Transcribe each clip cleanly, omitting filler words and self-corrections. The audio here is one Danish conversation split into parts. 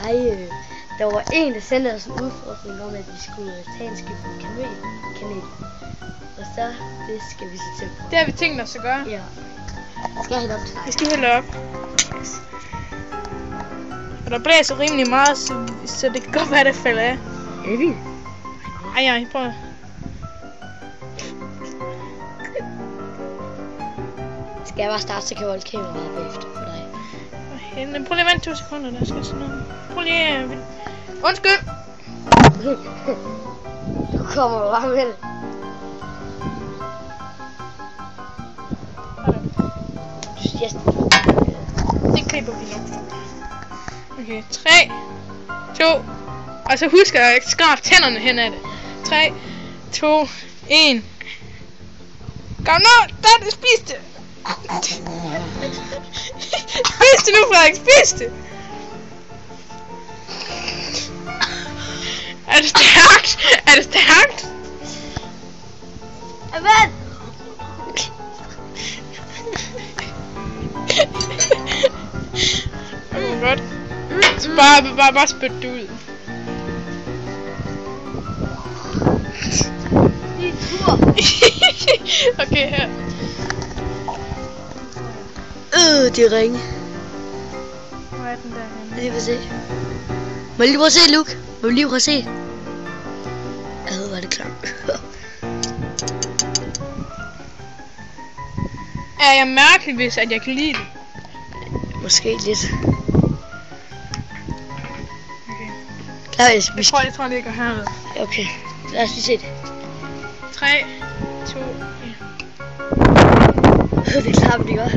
Hej. Der var en, der sendte os en udfordring om, at vi skulle tage en skib på kanel. Og så, det skal vi så til. Det har vi tænkt os at gøre. Ja. Skal jeg hælde op til dig? Vi skal hælde op. Og der blæser rimelig meget, så det kan godt være, det falder af. Er det? Ej, prøv. Skal jeg bare starte, så kan jeg holde kameraet bagefter for dig. Prøv lige at vente 2 sekunder, der skal sådan noget. Prøv lige undskyld! Du kommer jo bare med det. Yes. Det klipper vi nok. Okay, 3, 2, og så husk at skrabe tænderne hen ad det. 3, 2, 1. Kom nu, der, spis det! Spis det nu, Frederik, spis det! Er det stærkt? Er det stærkt? Amen! Det var godt. Så bare spyt det ud. Din tur! Okay, her. Det er ringe. Hvor er den der henne? Lige prøv at se. Må jeg lige prøve at se, Luke? Må jeg lige prøve at se? Hvor er det klart. Er jeg mærkelig, hvis at jeg kan lide det? Måske lidt. Okay. Klar, Jeg tror, det ligger herved. Okay, lad os lige se det. 3, 2, 1. Det er klart, det gør.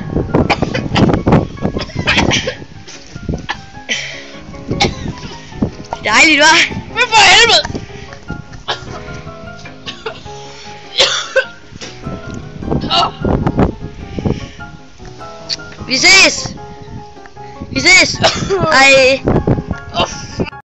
Dejligt, hva'? Men for helvede! Vi ses! Vi ses! Hej!